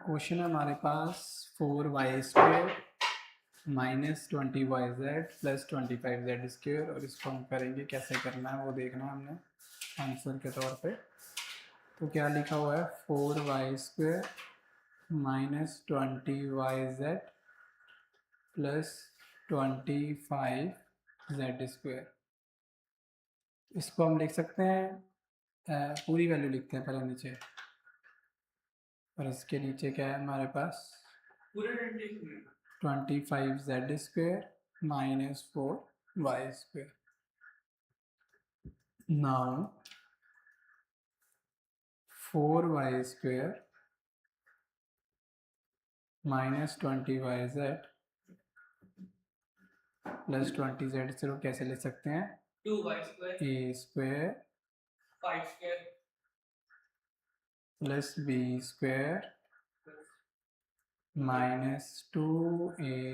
Question है हमारे पास 4y² minus 20yz plus 25z² और इसको हम करेंगे, कैसे करना है वो देखना है हमने आंसर के तौर पे। तो क्या लिखा हुआ है 4y² minus 20yz plus 25z²। इसको हम लिख सकते हैं, पूरी वैल्यू लिखते हैं पहले नीचे, और इसके नीचे क्या है हमारे पास 25z² minus 4y²। Now 4y² minus 20yz plus 20z कैसे ले सकते हैं, 2y² a² 5² plus b² minus 2ab।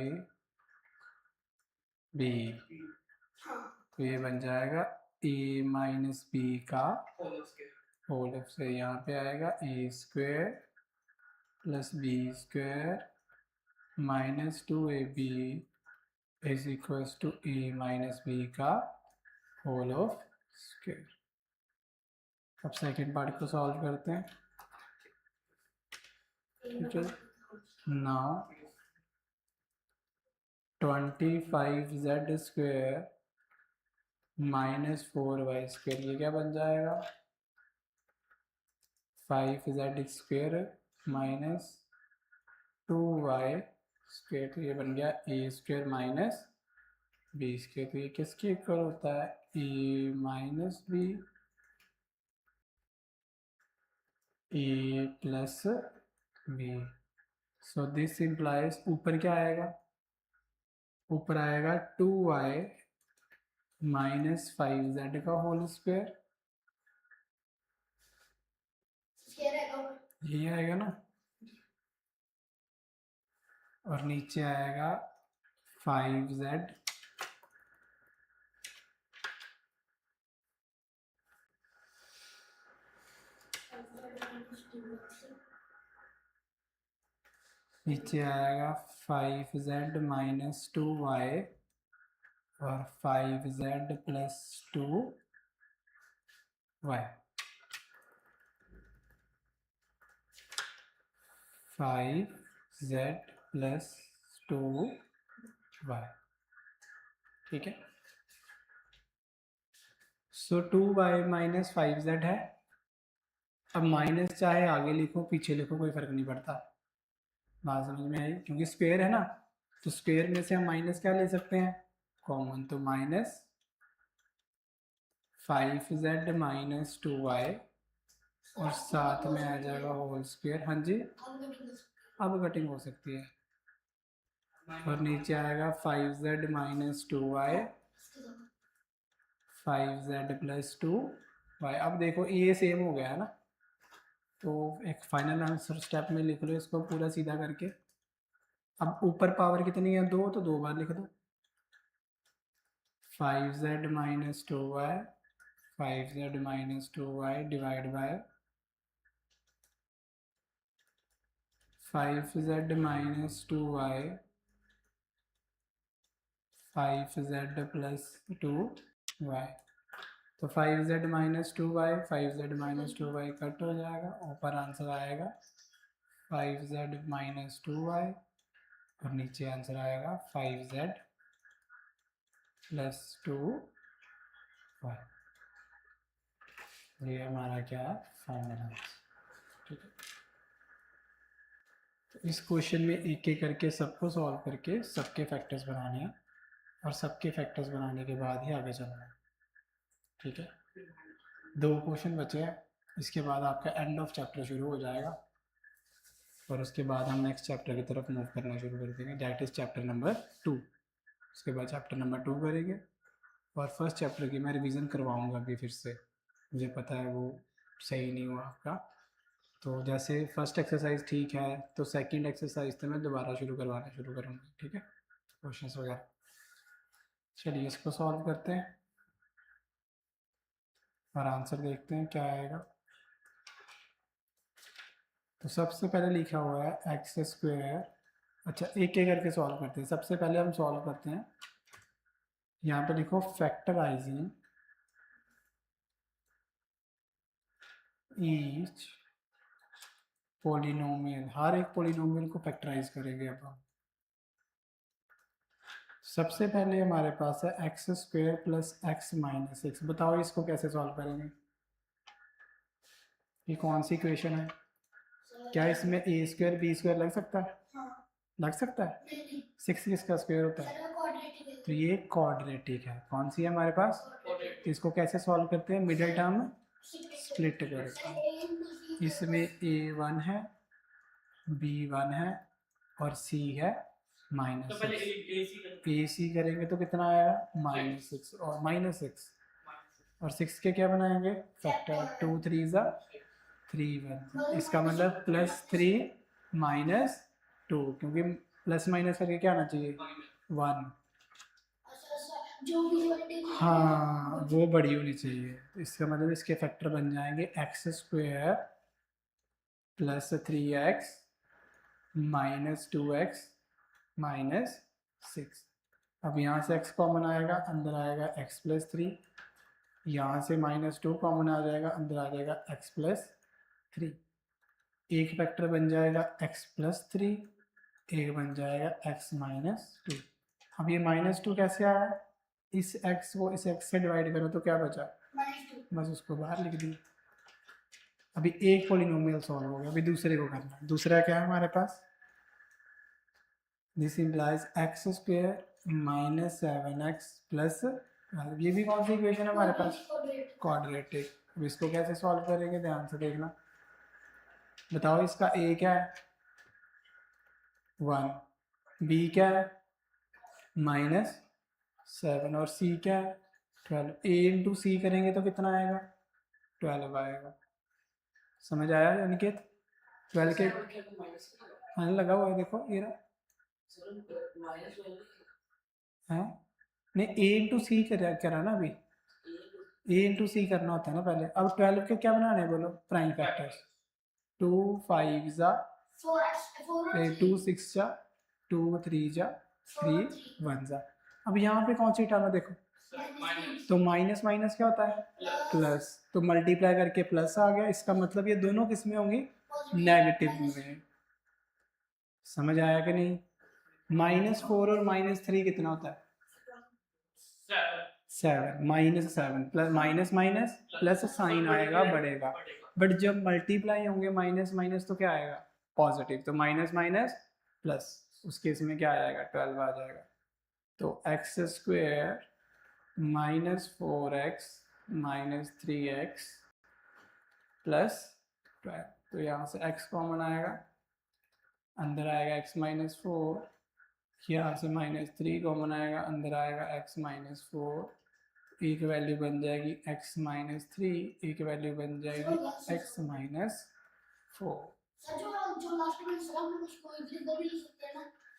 तो ये बन जाएगा a माइनस b का होल से यहाँ पे आएगा a² plus b² minus 2ab is equal to a minus b का होल ऑफ स्क्वायर। अब सेकेंड पार्ट को सॉल्व करते हैं। ठीक है, नाउ 25z² माइनस 4y² ये क्या बन जाएगा 5z² माइनस 2y²। तो ये बन गया a² माइनस b²। तो ये किसके इक्वल होता है a minus b a plus b। So this implies ऊपर क्या आएगा, ऊपर आएगा 2y माइनस 5z का होल स्क्वायर, ये आएगा ना, और नीचे आएगा 5z नीचे आएगा 5z माइनस 2y और 5z plus 2y। 5z plus 2y। ठीक है, सो 2y माइनस 5z है। अब माइनस चाहे आगे लिखो पीछे लिखो कोई फर्क नहीं पड़ता, बात समझ में आई, क्योंकि स्क्वायर है ना, तो स्क्वायर में से हम माइनस क्या ले सकते हैं कॉमन, तो माइनस 5z माइनस 2y और साथ में आ जाएगा होल स्क्वायर। हाँ जी, अब कटिंग हो सकती है, और नीचे आएगा 5z minus 2y 5z plus 2y। अब देखो ये सेम हो गया है ना, तो एक फाइनल आंसर स्टेप में लिख लो इसको पूरा सीधा करके। अब ऊपर पावर कितनी है 2, तो 2 बार लिख दो 5z minus 2y 5z minus 2y divide by 5z minus 2y 5z plus 2y। तो 5z minus 2y 5z minus 2y cut हो जाएगा, ऊपर आंसर आएगा 5z माइनस 2y और नीचे आंसर आएगा 5z प्लस 2y। ये हमारा क्या है फाइनल आंसर। ठीक है, तो इस क्वेश्चन में एक एक करके सबको सॉल्व करके सबके फैक्टर्स बनाने हैं, और सबके फैक्टर्स बनाने के बाद ही आगे चलना है। ठीक है, 2 क्वेश्चन बचे हैं, इसके बाद आपका एंड ऑफ चैप्टर शुरू हो जाएगा, और उसके बाद हम नेक्स्ट चैप्टर की तरफ मूव करना शुरू कर देंगे, डैट इज़ चैप्टर नंबर 2। उसके बाद चैप्टर नंबर 2 करेंगे, और फर्स्ट चैप्टर की मैं रिवीजन करवाऊँगा अभी फिर से, मुझे पता है वो सही नहीं हुआ आपका। तो जैसे फर्स्ट एक्सरसाइज ठीक है, तो सेकंड एक्सरसाइज तो मैं दोबारा करवाना शुरू करूँगा। ठीक है, क्वेश्चंस वगैरह। चलिए इसको सॉल्व करते हैं और आंसर देखते हैं क्या आएगा। तो सबसे पहले लिखा हुआ है एक्स स्क्वायर। अच्छा एक एक करके सॉल्व करते हैं। सबसे पहले हम सॉल्व करते हैं, यहाँ पे लिखो फैक्टराइजिंग ईच पोलिनोमियल, हर एक पोलिनोमियल को फैक्टराइज करेंगे अब हम। सबसे पहले हमारे पास है x square plus x minus x. बताओ इसको कैसे सॉल्व करेंगे? ये कौन सी इक्वेशन है? क्या इसमें ए स्क्वायर बी स्क्वायर लग सकता है? लग सकता है? 6 किसका स्क्वायर होता है? तो ये क्वाड्रेटिक है। कौन सी है हमारे पास? तो इसको कैसे सॉल्व करते हैं? मिडिल टर्म स्प्लिट करते हैं। इसमें a1 है, b1 है और c है -6। ए सी करेंगे तो कितना आएगा? -6 और -6 और 6 के क्या बनाएंगे? फैक्टर। 2 3 ज़ा 3 1। इसका मतलब +3 -2, क्योंकि प्लस माइनस करके क्या आना चाहिए? 1। हाँ वो बड़ी होनी चाहिए। तो इसका मतलब इसके फैक्टर बन जाएंगे x square plus 3x -2x -6। अब यहाँ से x कॉमन आएगा, अंदर आएगा x + 3। यहाँ से -2 कॉमन आ जाएगा, अंदर आ जाएगा x + 3। एक फैक्टर बन जाएगा x + 3, एक बन जाएगा x -2। अब ये -2 कैसे आया? इस x को इस x से डिवाइड करो तो क्या बचा? बस उसको बाहर लिख दी। अभी एक पोलिनोमियल सॉल्व हो गया, अभी दूसरे को करना है। दूसरा क्या है हमारे पास? This implies x square -7x plus, ये भी कौन सी इक्वेशन है हमारे पास? क्वाड्रेटिक। अब इसको कैसे सॉल्व करेंगे? ध्यान से देखना। बताओ इसका a क्या है? 1, b क्या है? -7 और c क्या है? 12। a इंटू सी करेंगे तो कितना आएगा? 12 आएगा। समझ आया अनिकेत? 12 के हाँ लगा हुआ है, देखो ये रहा है। नहीं a इंटू सी करा ना अभी। a इंटू सी करना होता है ना पहले। अब 12 के क्या बनाने हैं बोलो? Prime factors. 2 5 ज़ा 2 6 ज़ा 2 3 ज़ा 3 1 ज़ा। अब यहाँ पे कौन सी टर्म है देखो? तो माइनस माइनस क्या होता है? प्लस। तो मल्टीप्लाई करके प्लस आ गया। इसका मतलब ये दोनों किस में होंगी? नेगेटिव में। समझ आया कि नहीं? -4 और -3 कितना होता है? 7। -7 plus minus minus plus sign आएगा, बढ़ेगा। बट जब मल्टीप्लाई होंगे माइनस माइनस तो क्या आएगा? पॉजिटिव। तो माइनस माइनस प्लस, उस केस में क्या आ जाएगा? 12 आ जाएगा। तो x square -4x -3x plus 12। तो यहाँ से x कॉमन आएगा, अंदर आएगा x -4। यहाँ से -3 कॉमन आएगा, अंदर आएगा x -4। एक वैल्यू बन जाएगी x -3, एक वैल्यू बन जाएगी x -4।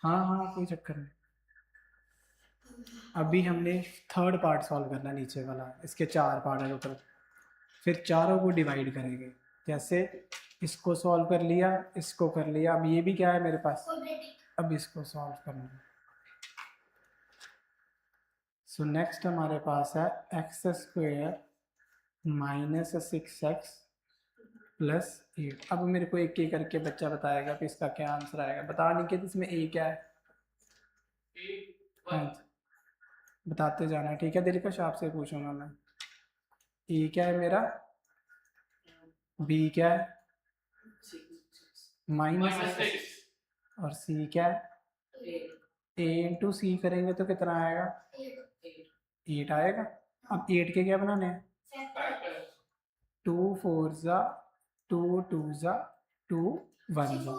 हाँ हाँ कोई चक्कर नहीं। अभी हमने थर्ड पार्ट सॉल्व करना, नीचे वाला। इसके 4 पार्ट है टोटल। फिर चारों को डिवाइड करेंगे। जैसे इसको सॉल्व कर लिया, इसको कर लिया। अब ये भी क्या है मेरे पास? अब इसको सॉल्व करना है। सो नेक्स्ट हमारे पास है एक्स स्क्वायर -6x प्लस 8। अब मेरे को एक एक करके बच्चा बताएगा कि इसका क्या आंसर आएगा। बता नहीं कि इसमें ए क्या है? हाँ बताते जाना, ठीक है? दिलकश आपसे पूछूंगा मैं। ए क्या है मेरा? बी क्या है? -6 और सी क्या है? ए इंटू सी करेंगे तो कितना आएगा? 8 आएगा। अब 8 के क्या बनाने हैं? 2 4 ज़ा 2 2 ज़ा 2 1 ज़ा।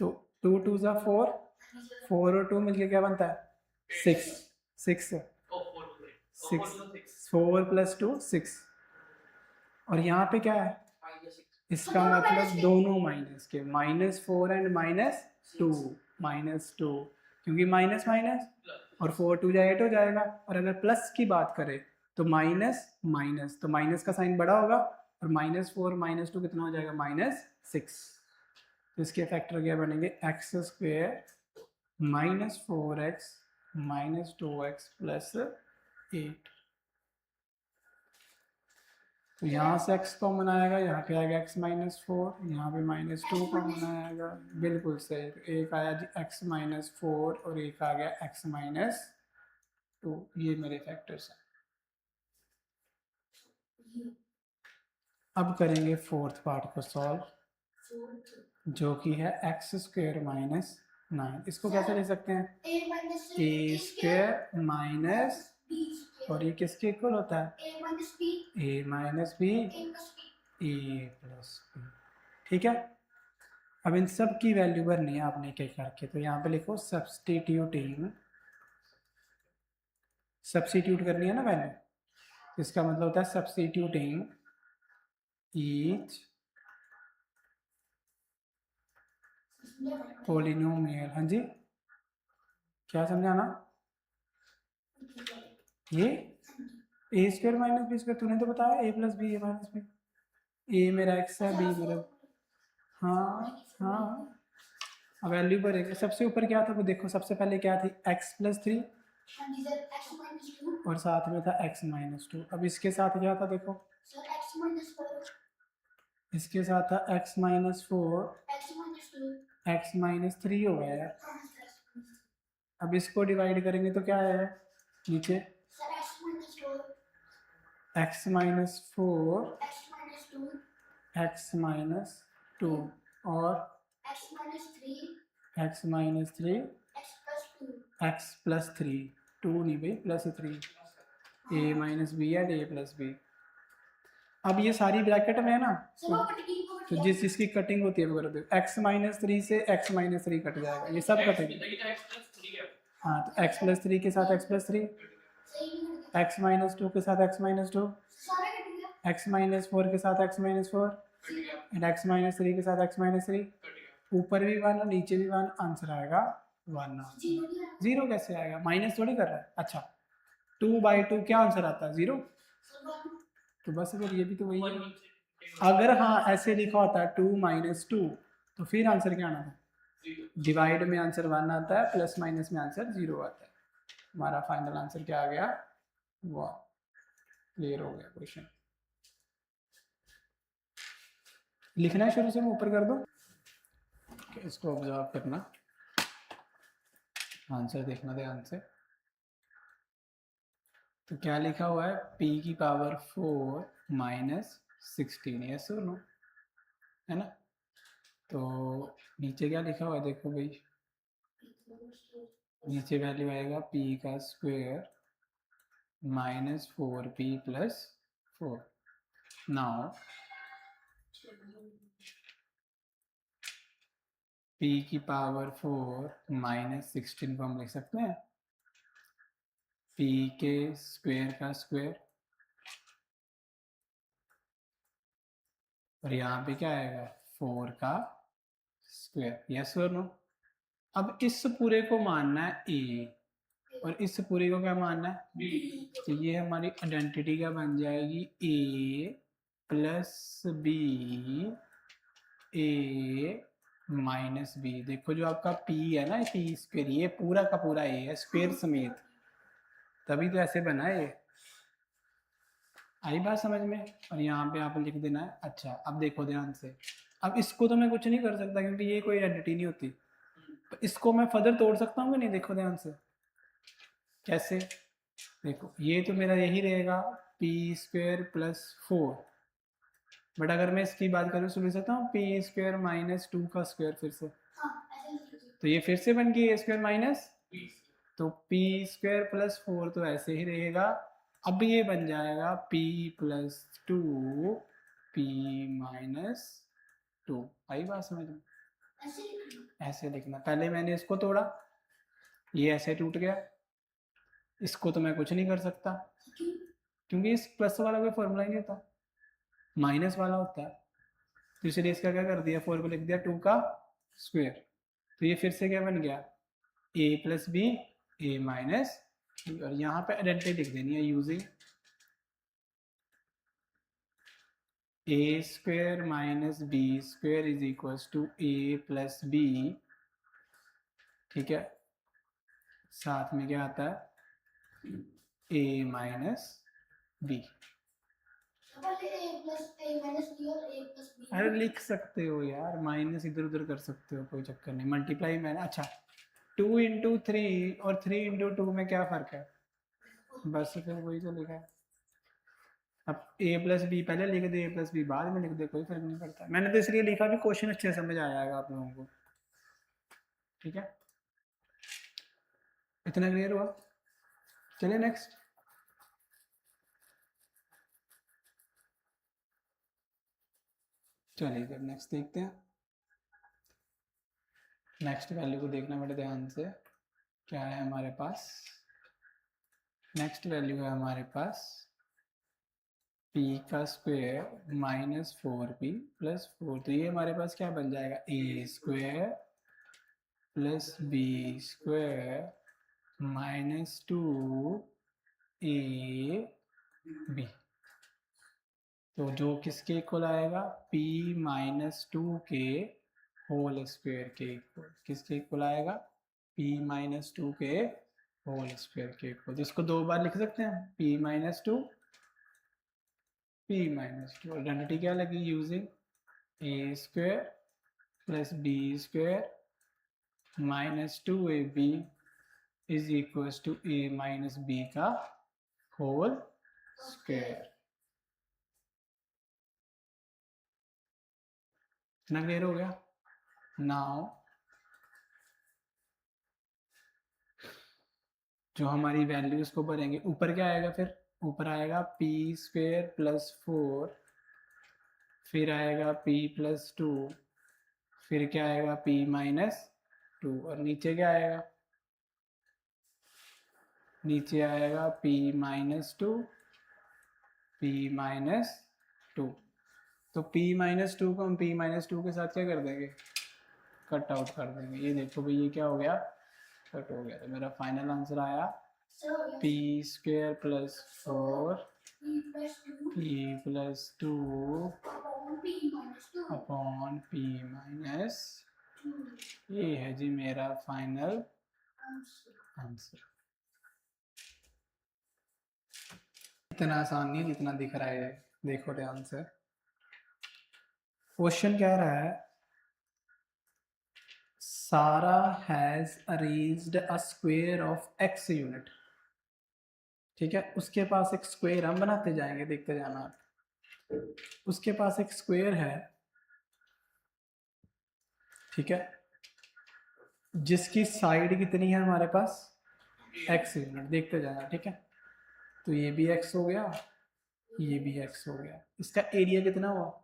तो 2 2 ज़ा 4, 4 और 2 मिलके क्या बनता है? 6 6 4 + 2 6। और यहाँ पे क्या है? इसका मतलब दोनों माइनस के, -4 एंड -2 -2, क्योंकि माइनस माइनस और 4 2 जा 8 हो जाएगा। और अगर प्लस की बात करें तो माइनस माइनस, तो माइनस का साइन बड़ा होगा और -4 -2 कितना हो जाएगा? -6। तो इसके फैक्टर क्या बनेंगे, x square minus 4x minus 2x plus 8। तो यहाँ से x कॉमन आएगा, यहाँ पे आएगा x माइनस 4, यहाँ पे माइनस 2 कॉमन आएगा, बिल्कुल सही। तो एक आया जी x माइनस 4 और एक आ गया x माइनस 2, ये मेरे फैक्टर्स हैं। अब करेंगे फोर्थ पार्ट को सॉल्व, जो कि है एक्स स्क्वेयर माइनस 9। इसको कैसे लिख सकते हैं, ए स्क्वेयर माइनस, और ये किसके इक्वल होता है, ए माइनस बी ए प्लस बी। ठीक है, अब इन सब की वैल्यू भरनी है आपने क्या करके, तो यहाँ पे लिखो सब्सटीट्यूटिंग, सब्सटीट्यूट करनी है ना वैल्यू, इसका मतलब होता है सब्सटीट्यूटिंग ईच पोलिनोमियल। हाँ जी, क्या समझाना, ये ए स्क्वायर माइनस बी स्क्वायर, तूने तो बताया ए plus b a minus B, ए मेरा एक्स है, बी मेरा, हाँ हाँ। अब वैल्यू भरेंगे, सबसे ऊपर क्या था वो देखो, सबसे पहले क्या थी एक्स प्लस 3 और साथ में था एक्स माइनस 2। अब इसके साथ क्या था देखो, इसके साथ था एक्स माइनस 4 एक्स माइनस 3 हो गया यार। अब इसको डिवाइड करेंगे तो क्या है नीचे, एक्स माइनस 4 एक्स माइनस 2 और एक्स माइनस 3 एक्स प्लस 3, 2 नहीं भाई plus 3, a minus b and a plus b. अब ये सारी ब्रैकेट में है ना, तो जिस जिसकी कटिंग होती है वो कर दो, एक्स माइनस 3 से एक्स माइनस 3 कट जाएगा, ये सब कटेंगे। हाँ, तो एक्स प्लस 3 के साथ एक्स प्लस 3, एक्स माइनस 2 के साथ एक्स माइनस 2, एक्स माइनस 4 के साथ x minus 4 and x minus 3 के साथ एक्स माइनस 3। ऊपर भी 1 और नीचे भी 1, आंसर आएगा 1। जीरो कैसे आएगा, माइनस थोड़ी कर रहा है। अच्छा, 2/2 क्या आंसर आता है, 0। तो बस अगर ये भी तो वही है, अगर हाँ ऐसे लिखा होता है 2 माइनस 2, तो फिर आंसर क्या आना था, डिवाइड में आंसर 1 आता है, प्लस माइनस में आंसर 0 आता है। हमारा फाइनल आंसर क्या आ गया, 1। क्लियर हो गया क्वेश्चन। लिखना है शुरू से, मैं ऊपर कर दूं, इसको ऑब्जर्व करना, आंसर देखना ध्यान से। तो क्या लिखा हुआ है, p की पावर 4 माइनस 16, ये सुनो है ना। तो नीचे क्या लिखा हुआ है देखो भाई, नीचे वैल्यू आएगा p का square minus 4p plus 4। Now p की पावर 4 माइनस 16 को हम लिख सकते हैं p के स्क्वायर का स्क्वायर, और यहाँ पे क्या आएगा 4 का स्क्वायर, यस और नो। अब इस पूरे को मानना है a और इस पूरे को क्या मानना है b, तो ये हमारी आइडेंटिटी क्या बन जाएगी, a plus b a minus b. देखो जो आपका p है ना, p स्क्वायर, ये पूरा का पूरा a है स्क्वायर समेत, तभी तो ऐसे बना है ये। आई बात समझ में, और यहाँ पे आप लिख देना है। अच्छा, अब देखो ध्यान से, अब इसको तो मैं कुछ नहीं कर सकता क्योंकि ये कोई आइडेंटिटी नहीं होती, तो इसको मैं फर्दर तोड़ सकता हूँ कि नहीं, देखो ध्यान से कैसे। देखो ये तो मेरा यही रहेगा पी स्क्वायर प्लस 4, बट अगर मैं इसकी बात करूँ तो लिख सकता हूँ पी स्क्वायर माइनस 2 का स्क्वायर फिर से, तो ये फिर से बन गई ए स्क्वायर माइनस, तो पी स्क्वायर प्लस 4 तो ऐसे ही रहेगा। अब ये बन जाएगा p प्लस 2 p माइनस 2। आई बात समझ में, ऐसे लिखना। पहले मैंने इसको तोड़ा, ये ऐसे टूट गया, इसको तो मैं कुछ नहीं कर सकता क्योंकि इस प्लस वाला कोई फॉर्मूला ही नहीं होता, माइनस वाला होता है। तो इसलिए इसका क्या कर दिया, 4 को लिख दिया 2 का स्क्वायर, तो ये फिर से क्या बन गया a plus b a minus, और यहाँ पे आइडेंटिटी लिख देनी है using a square minus b square is equal to a plus b, ठीक है, साथ में क्या आता है ए माइनस बी। अरे लिख सकते हो यार, माइनस इधर उधर कर सकते हो, कोई चक्कर नहीं, मल्टीप्लाई में अच्छा 2 इंटू 3 और 3 इंटू 2 में क्या फ़र्क है, बस फिर वही तो लिखा है। अब a प्लस बी पहले लिख दे, a प्लस बी बाद में लिख दे, कोई फर्क नहीं पड़ता। मैंने तो इसलिए लिखा कि क्वेश्चन अच्छे समझ आएगा आप लोगों को, ठीक है, इतना क्लियर हुआ। चलिए नेक्स्ट, चलिए फिर नेक्स्ट देखते हैं। नेक्स्ट वैल्यू को देखना बड़े ध्यान से, क्या है हमारे पास, नेक्स्ट वैल्यू है हमारे पास p का स्क्वायर माइनस 4p प्लस 4, तो ये हमारे पास क्या बन जाएगा a square plus b square minus 2ab, तो जो किसके इक्वल आएगा p माइनस 2 के होल स्क्वायर के इक्वल, किसके इक्वल आएगा p माइनस 2 के होल स्क्वायर के इक्वल। तो इसको दो बार लिख सकते हैं, p minus 2 p minus 2, identity क्या लगी, using a square plus b square minus 2ab is equal to a minus b का होल स्क्वायर। इतना क्लियर हो गया। नाउ जो हमारी वैल्यूज को भरेंगे, ऊपर क्या आएगा, फिर ऊपर आएगा p स्क्वायर प्लस 4, फिर आएगा p प्लस 2, फिर क्या आएगा p माइनस 2, और नीचे क्या आएगा, नीचे आएगा p माइनस 2, p माइनस 2। तो p माइनस 2 को हम p माइनस 2 के साथ क्या कर देंगे, कट आउट कर देंगे। ये देखो भाई, ये क्या हो गया, कट हो गया। तो मेरा फाइनल आंसर आया p square plus 4 p plus 2 upon p minus, ये है जी मेरा फाइनल आंसर। इतना आसान नहीं जितना दिख रहा है, देखो ध्यान से। क्वेश्चन कह रहा है सारा has arranged a square of x unit, ठीक है, उसके पास एक स्क्वायर, हम बनाते जाएंगे देखते जाना आप, उसके पास एक स्क्वायर है, ठीक है, जिसकी साइड कितनी है हमारे पास x यूनिट, देखते जाना, ठीक है। तो ये भी x हो गया, ये भी x हो गया, इसका एरिया कितना हुआ,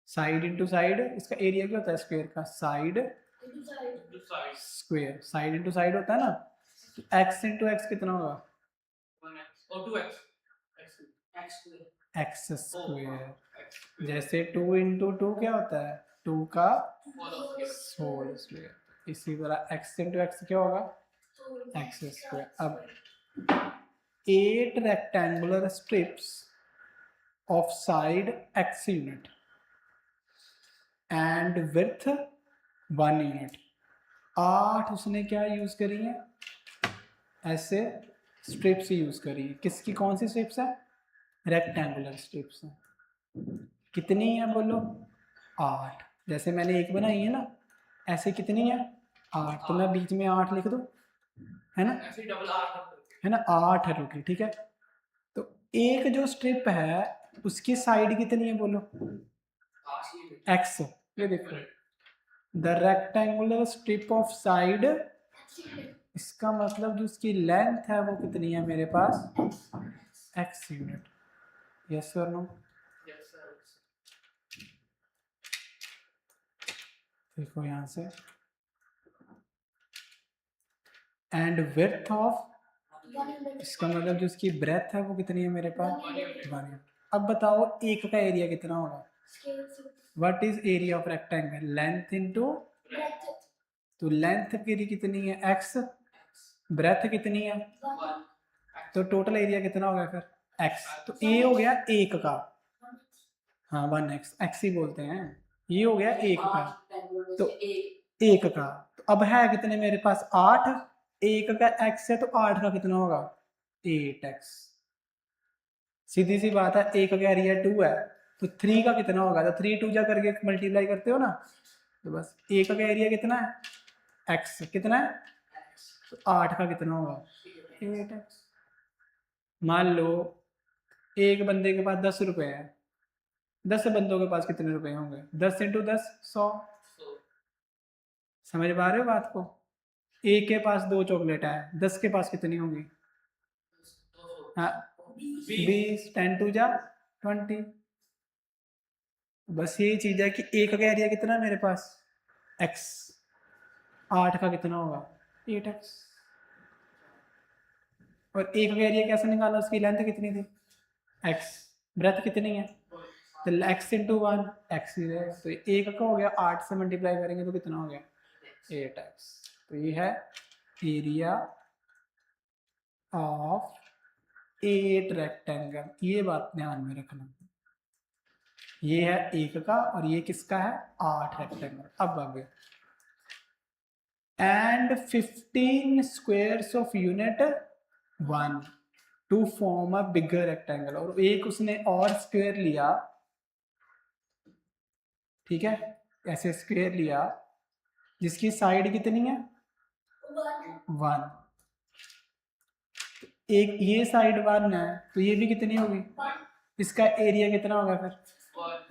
साइड इंटू साइड, इसका एरिया क्या होता है स्क्वायर का, side square, side into side होता है ना, तो x इंटू एक्स कितना होगा, एक्स स्क्वायर, जैसे 2 इंटू 2 क्या होता है 2 का होल स्क्वायर, इसी तरह x इंटू एक्स क्या होगा एक्स स्क्वायर। अब 8 rectangular strips of side x unit and width 1 unit, 8 उसने क्या यूज करी है, ऐसे स्ट्रिप्स यूज करी है। किसकी, कौन सी स्ट्रिप्स है, रेक्टेंगुलर स्ट्रिप्स है। कितनी है बोलो, 8, जैसे मैंने एक बनाई है ना, ऐसे कितनी है 8, तो मैं बीच में 8 लिख दूं, है ना, ऐसे डबल 8 है ना, 8 है टोटल, ठीक है। तो एक जो स्ट्रिप है उसकी साइड कितनी है बोलो, x, ये देखो, the rectangular strip of side, इसका मतलब जो उसकी लेंथ है वो कितनी है मेरे पास x यूनिट, यस और नो, देखो यहाँ से, एंड विड्थ ऑफ, इसका मतलब जो उसकी ब्रेथ है वो कितनी है मेरे पास 1 यूनिट। अब बताओ एक का एरिया कितना होगा, what is area of rectangle, length into, तो लेंथ मेरी कितनी है x, ब्रेथ कितनी है, तो टोटल एरिया कितना हो गया फिर x, तो a हो गया एक का, हाँ 1x, x ही बोलते हैं। ये हो गया 1 का, 8 रेक्टेंगल तो में से 1 का, तो अब है कितने मेरे पास 8, 1 का x है तो 8 का कितना होगा 8x। सीधी सी बात है, 1 का एरिया 2 है तो 3 का कितना होगा, तो 3 2 जा करके मल्टीप्लाई करते हो ना, तो बस 1 का एरिया कितना है x, कितना है, तो 8 का कितना होगा 8x। मान लो एक बंदे के पास 10 रुपए है, 10 बंदों के पास कितने रुपए होंगे, 10 इंटू 10 100। समझ पा रहे हो बात को, एक के पास 2 चॉकलेट है, 10 के पास कितनी होंगी, हाँ 20, 10 टू जा 20। बस यही चीज है कि एक का एरिया कितना है मेरे पास x, 8 का कितना होगा 8x। और एक का एरिया कैसे निकाला, उसकी लेंथ कितनी थी x, ब्रेथ कितनी है, तो x इंटू 1 x ही है, तो एक का हो गया 8 से मल्टीप्लाई करेंगे तो कितना हो गया 8x। तो ये है एरिया ऑफ 8 रेक्टेंगल, ये बात ध्यान में रखना। ये है 1 का और ये किसका है 8 रेक्टेंगल। अब आगे, and 15 squares of unit 1 to form a bigger rectangle, और एक उसने और स्क्वायर लिया, ठीक है, ऐसे स्क्वायर लिया जिसकी साइड कितनी है 1, एक ये साइड 1 है तो ये भी कितनी होगी, इसका एरिया कितना होगा फिर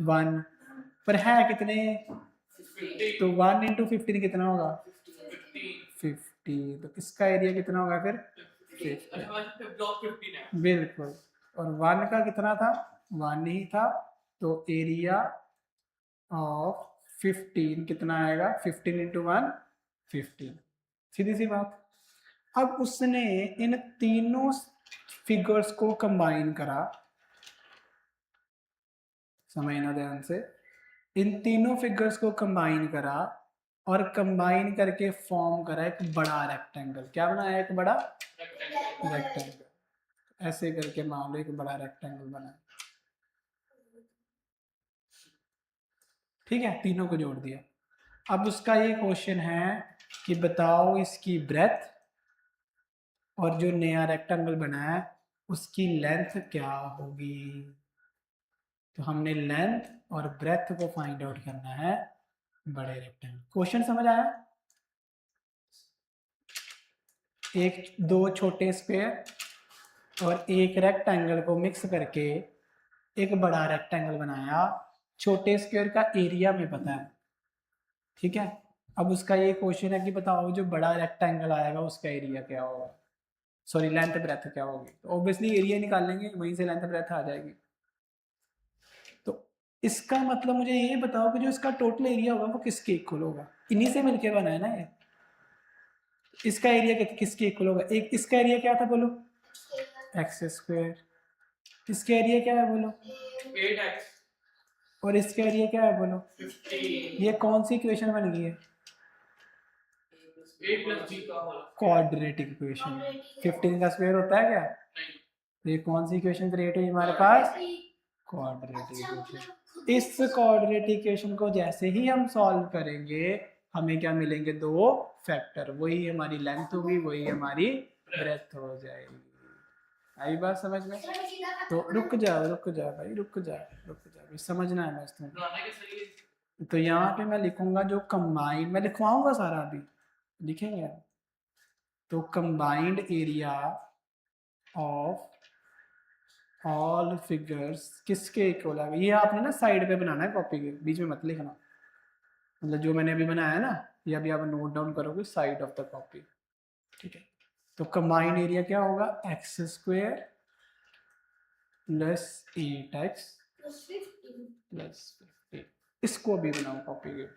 1, पर है कितने, तो 1 इंटू 15 कितना होगा 50, तो इसका एरिया कितना होगा फिर 50, बिल्कुल। और 1 का कितना था 1 ही था, तो एरिया ऑफ 15 कितना आएगा 15 इंटू 1 15, सीधी सी बात। अब उसने इन तीनों फिगर्स को कंबाइन करा, समझना ध्यान से, इन तीनों फिगर्स को कंबाइन करा और कंबाइन करके फॉर्म करा एक बड़ा रेक्टेंगल। क्या बनाया, एक बड़ा रेक्टेंगल। ऐसे करके मान लो एक बड़ा रेक्टेंगल बना, ठीक है, तीनों को जोड़ दिया। अब उसका ये क्वेश्चन है कि बताओ इसकी ब्रेथ और जो नया रेक्टेंगल बना है उसकी लेंथ क्या होगी। तो हमने लेंथ और ब्रेथ को फाइंड आउट करना है बड़े रेक्टेंगल। क्वेश्चन समझ आया, एक दो छोटे स्क्वायर और एक रेक्टेंगल को मिक्स करके एक बड़ा रेक्टेंगल बनाया, छोटे स्क्वायर का एरिया में पता है, ठीक है। अब उसका ये क्वेश्चन है कि बताओ जो बड़ा रेक्टेंगल आएगा उसका एरिया क्या होगा, सॉरी लेंथ ब्रेथ क्या होगी। तो ऑब्वियसली एरिया निकाल लेंगे, वहीं से लेंथ ब्रेथ आ जाएगी। तो इसका मतलब मुझे ये बताओ कि जो इसका टोटल एरिया होगा वो किसके इक्वल होगा, इन्हीं से मिलके बना है ना ये। इसका एरिया किसके इक्वल होगा, एक इसका एरिया क्या था बोलो एक्स स्क्वायर, इसका एरिया क्या है बोलो 8x, और इसका एरिया क्या है बोलो 15। ये कौन सी इक्वेशन बन गई है, a plus b का होल, क्वाड्रेटिक इक्वेशन। 15 का स्क्वायर होता है क्या, नहीं, तो ये कौन सी इक्वेशन क्रिएट हुई हमारे पास, क्वाड्रेटिक इक्वेशन। इस क्वाड्रेटिक इक्वेशन को जैसे ही हम सॉल्व करेंगे हमें क्या मिलेंगे, दो फैक्टर, वही हमारी लेंथ होगी, वही हमारी ब्रेथ हो जाएगी। आई बात समझ में, तो रुक जाओ भाई, रुक जाओ, समझना है बस तुम्हें। बनाना कैसे ये, तो यहाँ पे मैं लिखूंगा जो कंबाइंड, मैं लिखवाऊंगा सारा अभी, लिखेंगे आप। तो combined area of all figures किसके इक्वल है, ये आपने ना साइड पे बनाना है, कॉपी के बीच में मत लिखना, मतलब जो मैंने अभी बनाया है ना ये अभी आप नोट डाउन करोगे साइड ऑफ द कॉपी, ठीक है। तो कंबाइंड एरिया क्या होगा, x square plus 8x plus 15, इसको भी बनाओ कॉपी के ऊपर।